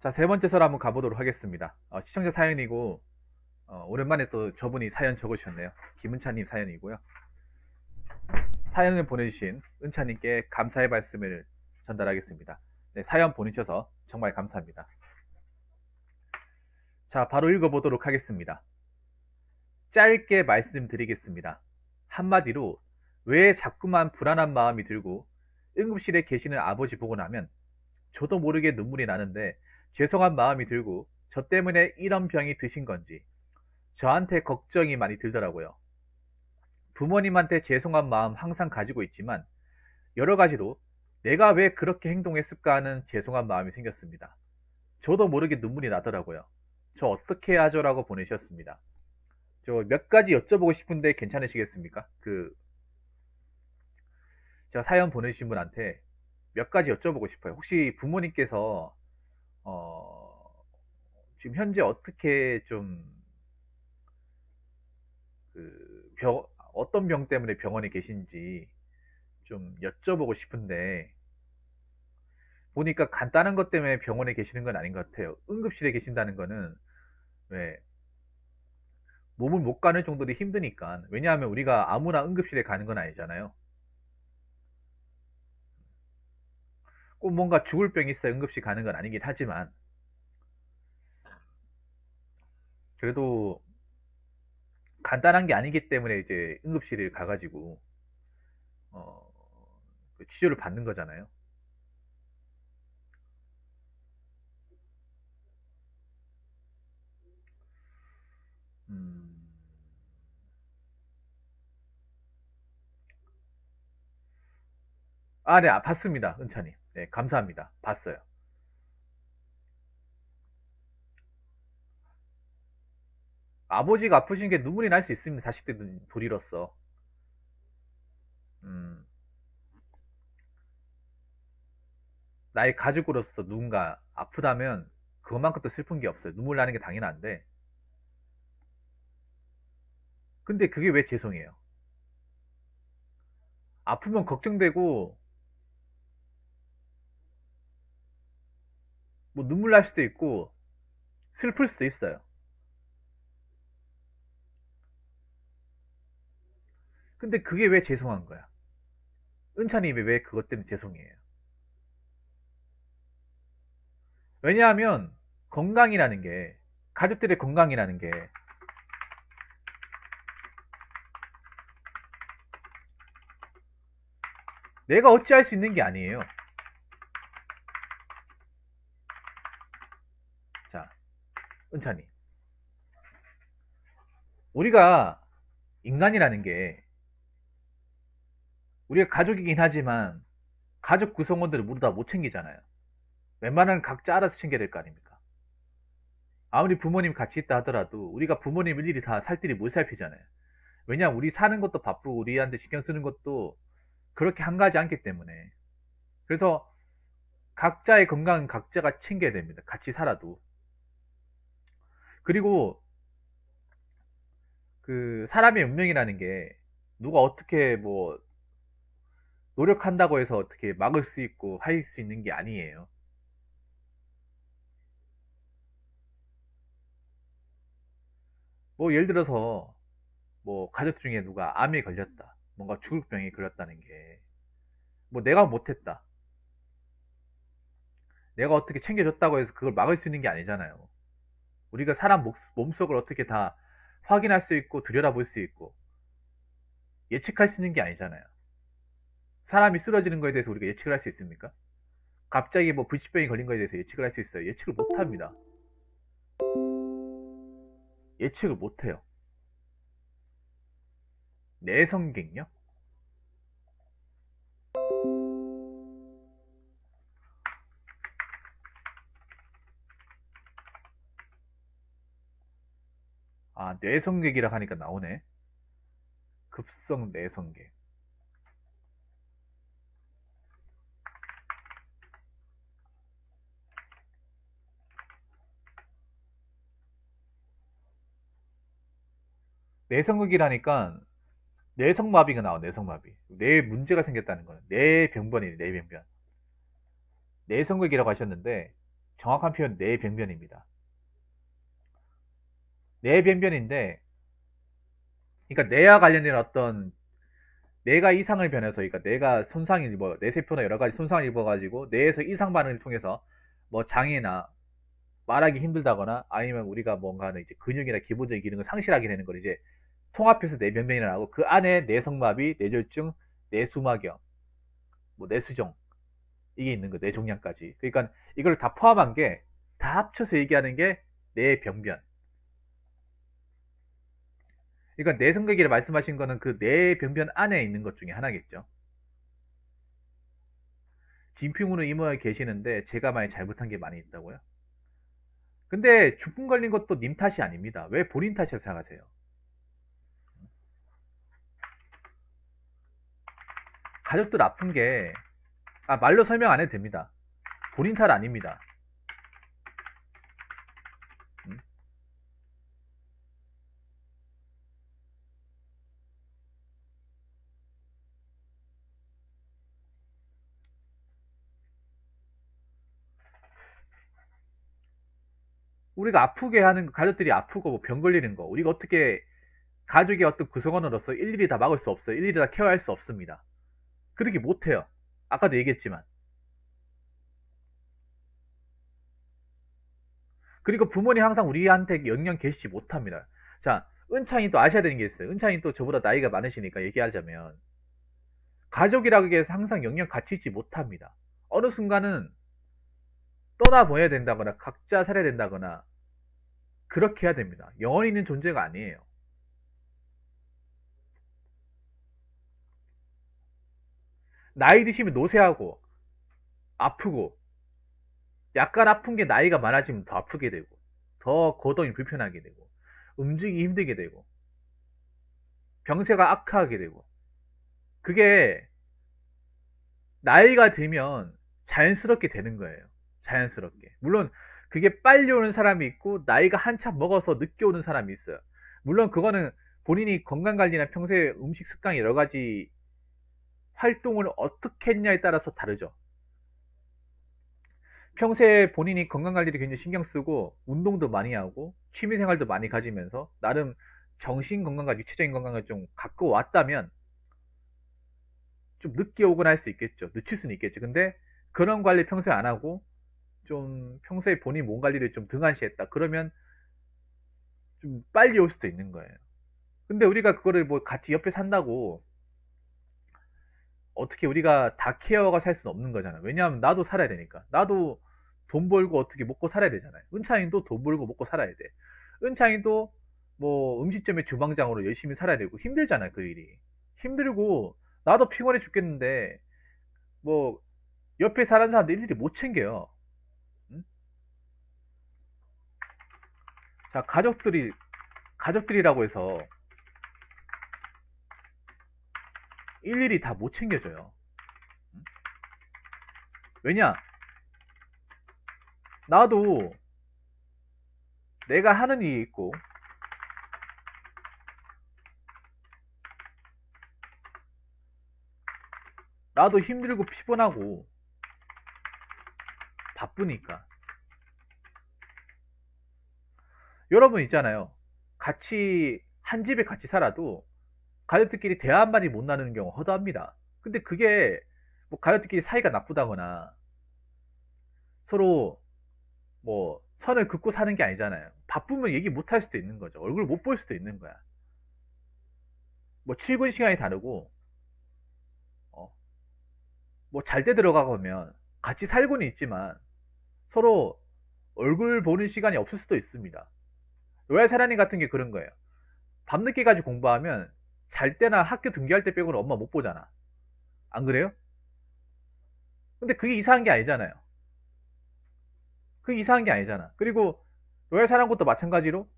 자, 세 번째 설 한번 가보도록 하겠습니다. 시청자 사연이고, 오랜만에 또 저분이 사연 적으셨네요. 김은차님 사연이고요. 사연을 보내주신 은차님께 감사의 말씀을 전달하겠습니다. 네, 사연 보내셔서 정말 감사합니다. 자, 바로 읽어보도록 하겠습니다. 짧게 말씀드리겠습니다. 한마디로, 왜 자꾸만 불안한 마음이 들고 응급실에 계시는 아버지 보고 나면 저도 모르게 눈물이 나는데 죄송한 마음이 들고 저 때문에 이런 병이 드신 건지 저한테 걱정이 많이 들더라고요. 부모님한테 죄송한 마음 항상 가지고 있지만 여러 가지로 내가 왜 그렇게 행동했을까 하는 죄송한 마음이 생겼습니다. 저도 모르게 눈물이 나더라고요. 저 어떻게 하죠? 라고 보내셨습니다. 저 몇 가지 여쭤보고 싶은데 괜찮으시겠습니까? 제가 사연 보내주신 분한테 몇 가지 여쭤보고 싶어요. 혹시 부모님께서 지금 현재 어떻게 좀 어떤 병 때문에 병원에 계신지 좀 여쭤보고 싶은데, 보니까 간단한 것 때문에 병원에 계시는 건 아닌 것 같아요. 응급실에 계신다는 거는 왜 몸을 못 가는 정도로 힘드니까. 왜냐하면 우리가 아무나 응급실에 가는 건 아니잖아요. 꼭 뭔가 죽을 병이 있어야 응급실 가는 건 아니긴 하지만, 그래도 간단한 게 아니기 때문에 이제 응급실을 가가지고 어, 그 치료를 받는 거잖아요. 음, 네, 봤습니다, 은차님. 네, 감사합니다. 봤어요. 아버지가 아프신 게 눈물이 날 수 있습니다. 자식들 돌이로서. 음, 나의 가족으로서 누군가 아프다면 그것만큼 또 슬픈 게 없어요. 눈물 나는 게 당연한데. 근데 그게 왜 죄송해요? 아프면 걱정되고, 뭐 눈물 날 수도 있고, 슬플 수도 있어요. 근데 그게 왜 죄송한 거야? 은찬이 왜 그것 때문에 죄송해요? 왜냐하면 건강이라는 게, 가족들의 건강이라는 게 내가 어찌할 수 있는 게 아니에요. 자, 은찬이. 우리가 인간이라는 게, 우리가 가족이긴 하지만 가족 구성원들을 모두 다 못 챙기잖아요. 웬만하면 각자 알아서 챙겨야 될 거 아닙니까? 아무리 부모님 같이 있다 하더라도 우리가 부모님 일일이 다 살뜰히 못 살피잖아요. 왜냐하면 우리 사는 것도 바쁘고 우리한테 신경 쓰는 것도 그렇게 한가하지 않기 때문에. 그래서 각자의 건강은 각자가 챙겨야 됩니다. 같이 살아도. 그리고 그 사람의 운명이라는 게 누가 어떻게 뭐 노력한다고 해서 어떻게 막을 수 있고 할 수 있는 게 아니에요. 뭐 예를 들어서 뭐 가족 중에 누가 암에 걸렸다. 뭔가 죽을 병에 걸렸다는 게 뭐 내가 못했다. 내가 어떻게 챙겨줬다고 해서 그걸 막을 수 있는 게 아니잖아요. 우리가 사람 몸속을 어떻게 다 확인할 수 있고 들여다볼 수 있고 예측할 수 있는 게 아니잖아요. 사람이 쓰러지는 거에 대해서 우리가 예측을 할 수 있습니까? 갑자기 뭐 불치병이 걸린 거에 대해서 예측을 할 수 있어요? 예측을 못 합니다. 예측을 못 해요. 내성객요? 뇌성객이라 하니까 나오네. 급성 내성객. 내성극이라니까 뇌성마비가 나와. 뇌성마비. 뇌에 문제가 생겼다는 거는 뇌병변이에요. 뇌병변. 내성극이라고 하셨는데 정확한 표현 뇌병변입니다. 뇌병변인데, 그러니까 뇌와 관련된 어떤 뇌가 이상을 변해서, 그러니까 뇌가 손상을 입어, 뇌세포나 여러 가지 손상을 입어가지고 뇌에서 이상 반응을 통해서 뭐 장애나 말하기 힘들다거나 아니면 우리가 뭔가 하는 이제 근육이나 기본적인 기능을 상실하게 되는 걸 이제 통합해서 뇌병변이라고 하고, 그 안에 뇌성마비, 뇌졸중, 뇌수막염, 뭐 뇌수종, 이게 있는 거, 뇌종양까지. 그러니까 이걸 다 포함한 게, 다 합쳐서 얘기하는 게 뇌병변. 그러니까 뇌성격이라 말씀하신 거는 그 뇌병변 안에 있는 것 중에 하나겠죠. 진핑으로 이모에 계시는데 제가 많이 잘못한 게 많이 있다고요? 근데 중풍 걸린 것도 님 탓이 아닙니다. 왜 본인 탓이라고 생각하세요? 가족들 아픈 게, 말로 설명 안 해도 됩니다. 본인 탓 아닙니다. 음? 우리가 아프게 하는, 가족들이 아프고 뭐병 걸리는 거, 우리가 어떻게 가족의 어떤 구성원으로서 일일이 다 막을 수 없어요. 일일이 다 케어할 수 없습니다. 그렇게 못해요. 아까도 얘기했지만. 그리고 부모님 항상 우리한테 영영 계시지 못합니다. 자, 은창이 또 아셔야 되는 게 있어요. 은창이 또 저보다 나이가 많으시니까 얘기하자면, 가족이라고 해서 항상 영영 같이 있지 못합니다. 어느 순간은 떠나보내야 된다거나 각자 살아야 된다거나 그렇게 해야 됩니다. 영원히 있는 존재가 아니에요. 나이 드시면 노쇠하고 아프고, 약간 아픈 게 나이가 많아지면 더 아프게 되고, 더 거동이 불편하게 되고, 움직이기 힘들게 되고, 병세가 악화하게 되고, 그게 나이가 들면 자연스럽게 되는 거예요. 자연스럽게. 물론 그게 빨리 오는 사람이 있고 나이가 한참 먹어서 늦게 오는 사람이 있어요. 물론 그거는 본인이 건강관리나 평소에 음식 습관 여러 가지 활동을 어떻게 했냐에 따라서 다르죠. 평소에 본인이 건강관리를 굉장히 신경 쓰고 운동도 많이 하고 취미생활도 많이 가지면서 나름 정신건강과 육체적인 건강을 좀 갖고 왔다면 좀 늦게 오거나 할 수 있겠죠. 늦출 수는 있겠죠. 근데 그런 관리 평소에 안 하고 좀 평소에 본인 몸 관리를 좀 등한시했다. 그러면 좀 빨리 올 수도 있는 거예요. 근데 우리가 그거를 뭐 같이 옆에 산다고 어떻게 우리가 다 케어가 살 수는 없는 거잖아요. 왜냐하면 나도 살아야 되니까. 나도 돈 벌고 어떻게 먹고 살아야 되잖아요. 은창이도 돈 벌고 먹고 살아야 돼. 은창이도 뭐 음식점의 주방장으로 열심히 살아야 되고 힘들잖아요. 그 일이. 힘들고 나도 피곤해 죽겠는데 뭐 옆에 사는 사람들 일일이 못 챙겨요. 응? 자, 가족들이라고 해서 일일이 다 못 챙겨줘요. 응? 왜냐? 나도 내가 하는 일이 있고, 나도 힘들고 피곤하고 바쁘니까. 여러분 있잖아요. 같이 한 집에 같이 살아도 가족들끼리 대화 한마디 못 나누는 경우 허다합니다. 근데 그게 뭐 가족들끼리 사이가 나쁘다거나 서로 뭐 선을 긋고 사는 게 아니잖아요. 바쁘면 얘기 못 할 수도 있는 거죠. 얼굴 못 볼 수도 있는 거야. 뭐 출근 시간이 다르고 어, 뭐 잘 때 들어가면 같이 살고는 있지만 서로 얼굴 보는 시간이 없을 수도 있습니다. 로얄 사라님 같은 게 그런 거예요. 밤늦게까지 공부하면 잘 때나 학교 등교할 때 빼고는 엄마 못 보잖아. 안 그래요? 근데 그게 이상한 게 아니잖아요. 그게 이상한 게 아니잖아. 그리고 로얄 사람 것도 마찬가지로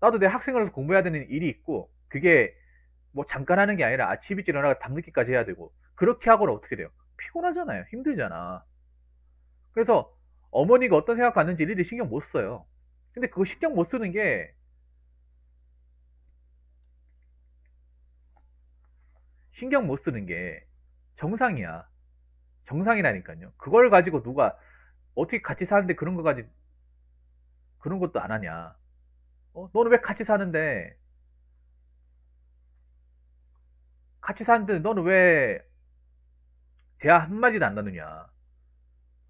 나도 내 학생으로서 공부해야 되는 일이 있고, 그게 뭐 잠깐 하는 게 아니라 아침 일찍 일어나서 밤늦게까지 해야 되고, 그렇게 하고는 어떻게 돼요? 피곤하잖아요. 힘들잖아. 그래서 어머니가 어떤 생각 갖는지 일일이 신경 못 써요. 근데 그거 신경 못 쓰는 게, 신경 못 쓰는 게 정상이야. 정상이라니까요. 그걸 가지고 누가 어떻게 같이 사는데 그런 것도 안 하냐? 너는 왜 같이 사는데 너는 왜 대화 한마디도 안 나누냐?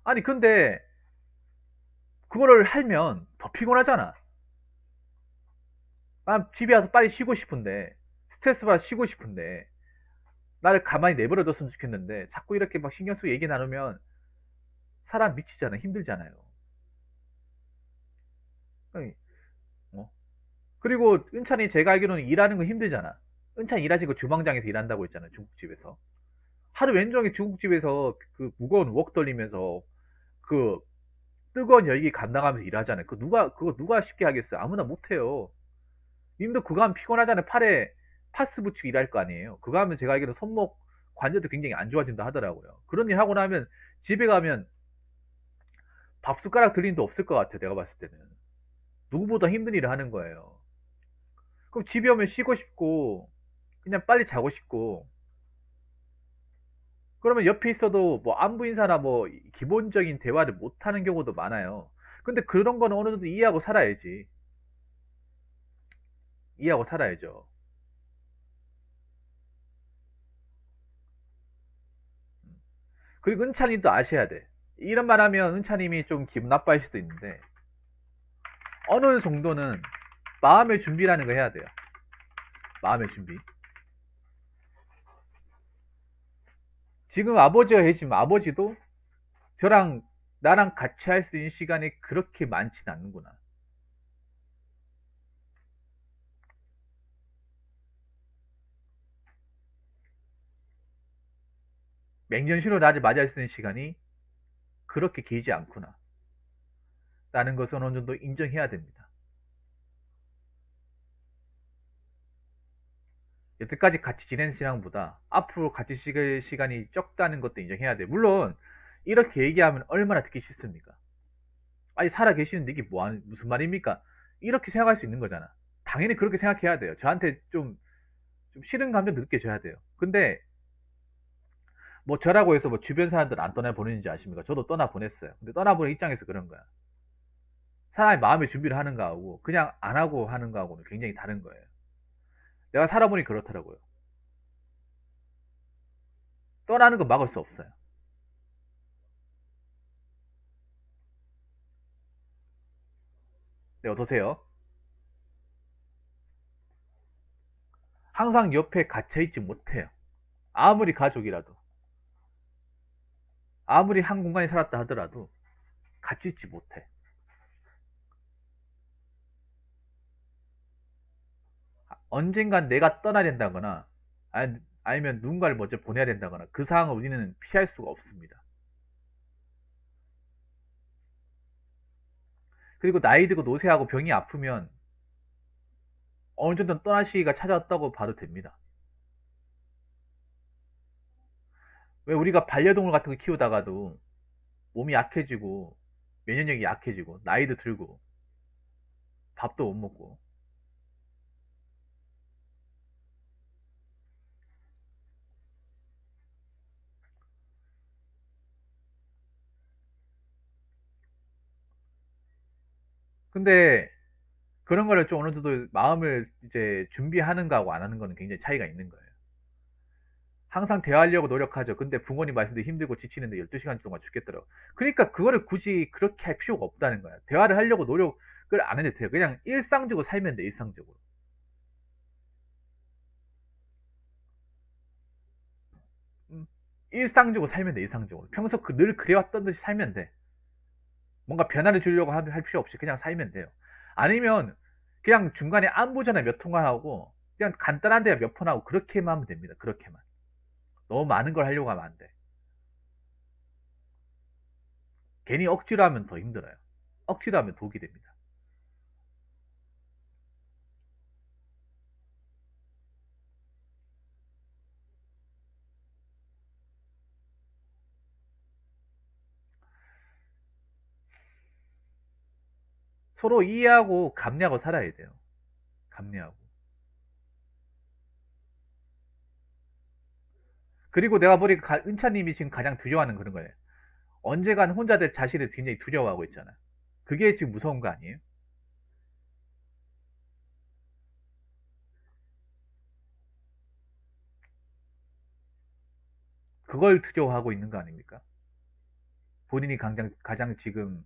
아니, 근데 그거를 하면 더 피곤하잖아. 난 집에 와서 빨리 쉬고 싶은데, 스트레스 받아 쉬고 싶은데, 나를 가만히 내버려뒀으면 좋겠는데, 자꾸 이렇게 막 신경 쓰고 얘기 나누면 사람 미치잖아. 힘들잖아요. 아니, 어? 그리고 은찬이 제가 알기로는 일하는 거 힘들잖아. 은찬 일하시고 주방장에서 일한다고 했잖아요. 중국집에서. 하루 왼종일 중국집에서 그 무거운 웍 돌리면서 그 뜨거운 열기 감당하면서 일하잖아요. 그거 누가 쉽게 하겠어요? 아무나 못해요. 님도 그거 하면 피곤하잖아요. 팔에 파스 붙이고 일할 거 아니에요. 그거 하면 제가 알기로 손목 관절도 굉장히 안 좋아진다 하더라고요. 그런 일 하고 나면 집에 가면 밥 숟가락 들린 데 없을 것 같아요. 내가 봤을 때는. 누구보다 힘든 일을 하는 거예요. 그럼 집에 오면 쉬고 싶고, 그냥 빨리 자고 싶고, 그러면 옆에 있어도 뭐 안부 인사나 뭐 기본적인 대화를 못 하는 경우도 많아요. 근데 그런 거는 어느 정도 이해하고 살아야지. 이해하고 살아야죠. 그리고 은찬이도 아셔야 돼. 이런 말 하면 은찬님이 좀 기분 나빠할 수도 있는데, 어느 정도는 마음의 준비라는 거 해야 돼요. 마음의 준비. 지금 아버지가 계시면 아버지도 나랑 같이 할 수 있는 시간이 그렇게 많진 않는구나. 맹년신으로 나를 맞이할 수 있는 시간이 그렇게 길지 않구나. 라는 것은 어느 정도 인정해야 됩니다. 여태까지 같이 지낸 시간보다 앞으로 같이 지낼 시간이 적다는 것도 인정해야 돼. 물론 이렇게 얘기하면 얼마나 듣기 싫습니까? 아니, 살아 계시는데 이게 무슨 말입니까? 이렇게 생각할 수 있는 거잖아. 당연히 그렇게 생각해야 돼요. 저한테 좀 싫은 감정도 느껴져야 돼요. 근데 뭐 저라고 해서 뭐 주변 사람들 안 떠나보내는지 아십니까? 저도 떠나보냈어요. 근데 떠나보는 입장에서 그런 거야. 사람이 마음의 준비를 하는 거하고 그냥 안 하고 하는 거하고는 굉장히 다른 거예요. 내가 살아보니 그렇더라고요. 떠나는 건 막을 수 없어요. 네, 어떠세요? 항상 옆에 갇혀있지 못해요. 아무리 가족이라도. 아무리 한 공간에 살았다 하더라도 같이 있지 못해. 언젠간 내가 떠나야 된다거나 아니면 누군가를 먼저 보내야 된다거나 그 상황을 우리는 피할 수가 없습니다. 그리고 나이 들고 노쇠하고 병이 아프면 어느 정도 떠날 시기가 찾아왔다고 봐도 됩니다. 왜 우리가 반려동물 같은 거 키우다가도 몸이 약해지고 면역력이 약해지고 나이도 들고 밥도 못 먹고 근데 그런 거를 좀 어느 정도 마음을 이제 준비하는 거하고 안 하는 거는 굉장히 차이가 있는 거예요. 항상 대화하려고 노력하죠. 근데 부모님 말씀도 힘들고 지치는데 12시간 동안 죽겠더라고. 그러니까 그거를 굳이 그렇게 할 필요가 없다는 거야. 대화를 하려고 노력을 안 해도 돼요. 그냥 일상적으로 살면 돼, 일상적으로. 음, 일상적으로 살면 돼, 일상적으로. 평소 늘 그래왔던 듯이 살면 돼. 뭔가 변화를 주려고 할 필요 없이 그냥 살면 돼요. 아니면 그냥 중간에 안부 전화 몇 통화하고 그냥 간단한 대화 몇 번 하고 그렇게만 하면 됩니다. 그렇게만. 너무 많은 걸 하려고 하면 안 돼. 괜히 억지로 하면 더 힘들어요. 억지로 하면 독이 됩니다. 서로 이해하고 감내하고 살아야 돼요. 감내하고. 그리고 내가 보니까 은차님이 지금 가장 두려워하는 그런 거예요. 언젠간 혼자 될 자신을 굉장히 두려워하고 있잖아. 그게 지금 무서운 거 아니에요? 그걸 두려워하고 있는 거 아닙니까? 본인이 가장 지금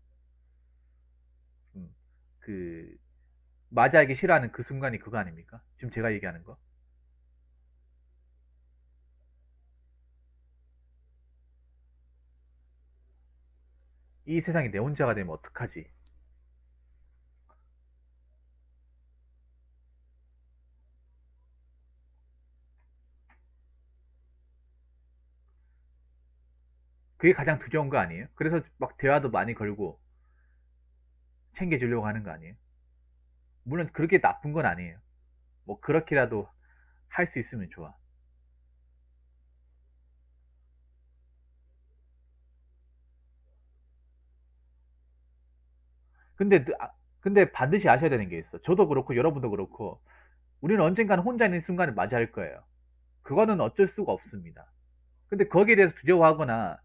음, 그 맞이하기 싫어하는 그 순간이 그거 아닙니까? 지금 제가 얘기하는 거. 이 세상이 내 혼자가 되면 어떡하지? 그게 가장 두려운 거 아니에요? 그래서 막 대화도 많이 걸고 챙겨주려고 하는 거 아니에요? 물론 그렇게 나쁜 건 아니에요. 뭐 그렇게라도 할 수 있으면 좋아. 근데 근데 반드시 아셔야 되는 게 있어. 저도 그렇고 여러분도 그렇고 우리는 언젠가는 혼자 있는 순간을 맞이할 거예요. 그거는 어쩔 수가 없습니다. 근데 거기에 대해서 두려워하거나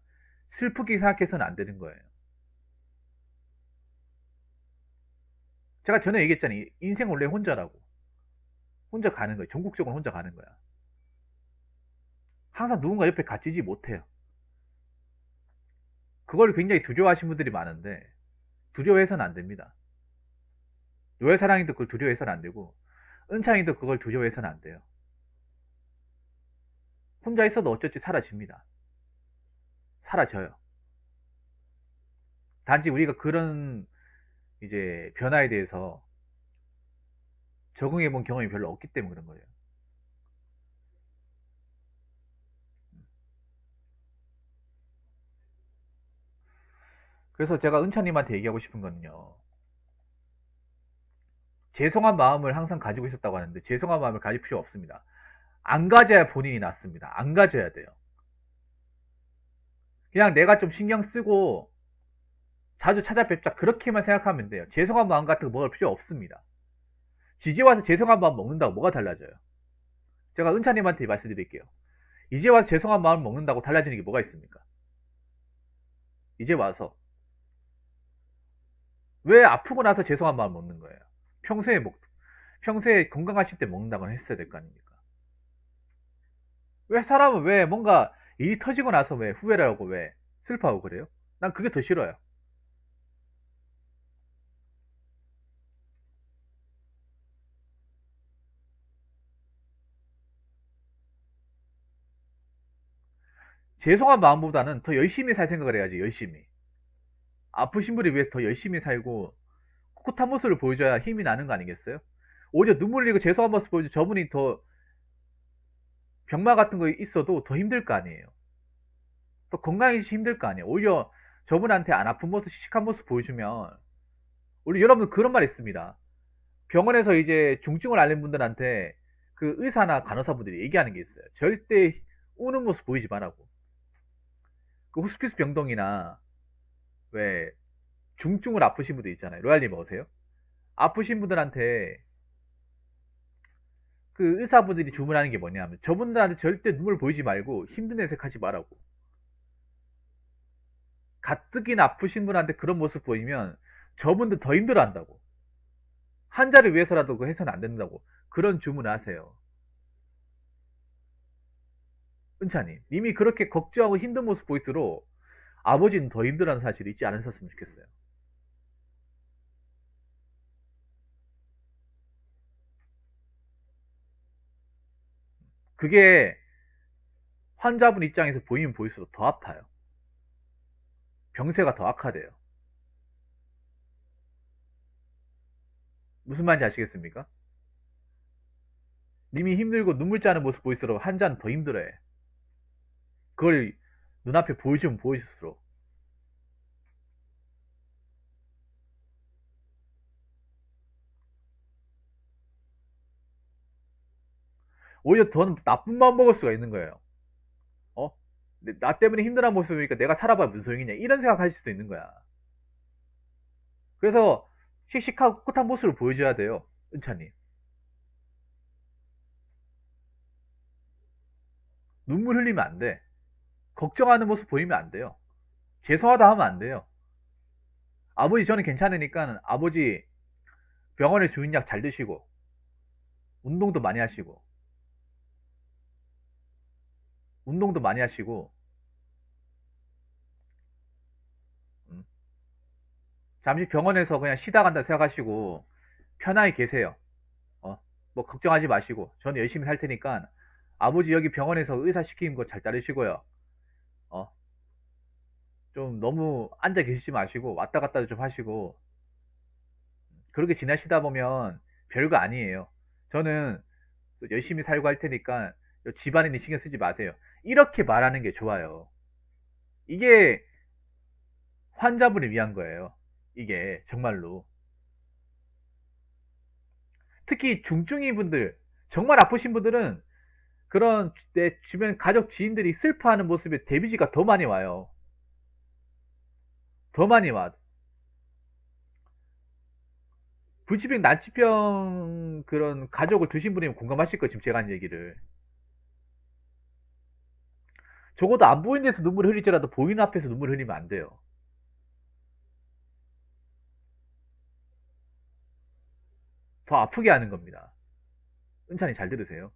슬프게 생각해서는 안 되는 거예요. 제가 전에 얘기했잖아요. 인생 원래 혼자라고. 혼자 가는 거예요. 전국적으로 혼자 가는 거야. 항상 누군가 옆에 갇히지 못해요. 그걸 굉장히 두려워하시는 분들이 많은데 두려워해서는 안 됩니다. 요해사랑이도 그걸 두려워해서는 안 되고 은창이도 그걸 두려워해서는 안 돼요. 혼자 있어도 어쩔지 사라집니다. 사라져요. 단지 우리가 그런 이제 변화에 대해서 적응해 본 경험이 별로 없기 때문에 그런 거예요. 그래서 제가 은찬님한테 얘기하고 싶은 거는요. 죄송한 마음을 항상 가지고 있었다고 하는데 죄송한 마음을 가질 필요 없습니다. 안 가져야 본인이 낫습니다. 안 가져야 돼요. 그냥 내가 좀 신경 쓰고 자주 찾아뵙자 그렇게만 생각하면 돼요. 죄송한 마음 같은 거 먹을 필요 없습니다. 이제 와서 죄송한 마음 먹는다고 뭐가 달라져요? 제가 은찬님한테 말씀드릴게요. 이제 와서 죄송한 마음 먹는다고 달라지는 게 뭐가 있습니까? 이제 와서 왜 아프고 나서 죄송한 마음 먹는 거예요? 평소에 평소에 건강하실 때 먹는다고 했어야 될 거 아닙니까? 왜 사람은 왜 뭔가 일이 터지고 나서 왜 후회를 하고 왜 슬퍼하고 그래요? 난 그게 더 싫어요. 죄송한 마음보다는 더 열심히 살 생각을 해야지, 열심히. 아프신 분을 위해서 더 열심히 살고 꿋꿋한 모습을 보여줘야 힘이 나는 거 아니겠어요? 오히려 눈물 흘리고 죄송한 모습 보여줘 저분이 더 병마 같은 거 있어도 더 힘들 거 아니에요. 더 건강해지기 힘들 거 아니에요. 오히려 저분한테 안 아픈 모습, 씩씩한 모습 보여주면 우리 여러분 그런 말 있습니다. 병원에서 이제 중증을 앓는 분들한테 그 의사나 간호사분들이 얘기하는 게 있어요. 절대 우는 모습 보이지 말라고. 그 호스피스 병동이나 왜 중증을 아프신 분들 있잖아요. 로얄님 어세요? 아프신 분들한테 그 의사분들이 주문하는 게 뭐냐면 저분들한테 절대 눈물 보이지 말고 힘든 내색 하지 말라고. 가뜩이나 아프신 분한테 그런 모습 보이면 저분들 더 힘들어 한다고. 환자를 위해서라도 그 해서는 안 된다고. 그런 주문을 하세요. 은찬이 님이 그렇게 걱정하고 힘든 모습 보일수록 아버지는 더 힘들어하는 사실을 잊지 않으셨으면 좋겠어요. 그게 환자분 입장에서 보이면 보일수록 더 아파요. 병세가 더 악화돼요. 무슨 말인지 아시겠습니까? 님이 힘들고 눈물 짜는 모습 보일수록 환자는 더 힘들어해. 그걸 눈앞에 보여주면 보여줄수록. 오히려 더 나쁜 마음 먹을 수가 있는 거예요. 어? 나 때문에 힘들한 모습이니까 내가 살아봐 무슨 소용이냐 이런 생각하실 수도 있는 거야. 그래서 씩씩하고 꿋꿋한 모습을 보여줘야 돼요. 은찬님. 눈물 흘리면 안 돼. 걱정하는 모습 보이면 안 돼요. 죄송하다 하면 안 돼요. 아버지 저는 괜찮으니까 아버지 병원에 주는 약 잘 드시고 운동도 많이 하시고 운동도 많이 하시고 음, 잠시 병원에서 그냥 쉬다 간다 생각하시고 편하게 계세요. 어, 뭐 걱정하지 마시고 저는 열심히 살 테니까 아버지 여기 병원에서 의사 시키는 거 잘 따르시고요. 어, 좀 너무 앉아 계시지 마시고 왔다 갔다 좀 하시고 그렇게 지내시다 보면 별거 아니에요. 저는 열심히 살고 할 테니까 집안일이 신경 쓰지 마세요. 이렇게 말하는 게 좋아요. 이게 환자분을 위한 거예요. 이게 정말로. 특히 중증인 분들, 정말 아프신 분들은 그런 내 주변 가족 지인들이 슬퍼하는 모습에 데미지가 더 많이 와요. 더 많이 와. 불치병, 난치병 그런 가족을 두신 분이면 공감하실 거예요. 지금 제가 한 얘기를. 적어도 안 보이는 데서 눈물을 흘리더라도 보이는 앞에서 눈물을 흘리면 안 돼요. 더 아프게 하는 겁니다. 은찬이 잘 들으세요.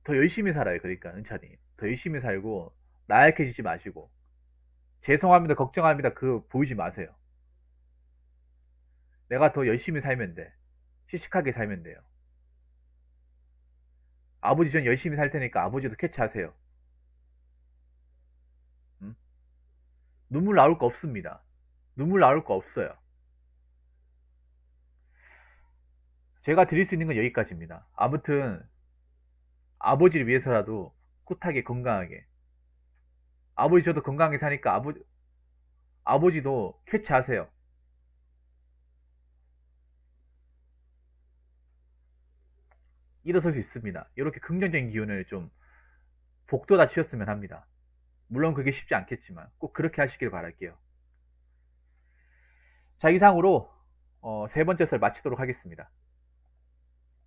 더 열심히 살아요. 그러니까 은찬이 더 열심히 살고 나약해지지 마시고 죄송합니다, 걱정합니다 그 보이지 마세요. 내가 더 열심히 살면 돼. 씩씩하게 살면 돼요. 아버지 전 열심히 살 테니까 아버지도 캐치하세요. 음? 눈물 나올 거 없습니다. 눈물 나올 거 없어요. 제가 드릴 수 있는 건 여기까지입니다. 아무튼 아버지를 위해서라도 꿋하게 건강하게 아버지 저도 건강하게 사니까 아버지도 캐치하세요. 일어설 수 있습니다. 이렇게 긍정적인 기운을 좀 복돋아 치웠으면 합니다. 물론 그게 쉽지 않겠지만 꼭 그렇게 하시길 바랄게요. 자, 이상으로 세 번째 설 마치도록 하겠습니다.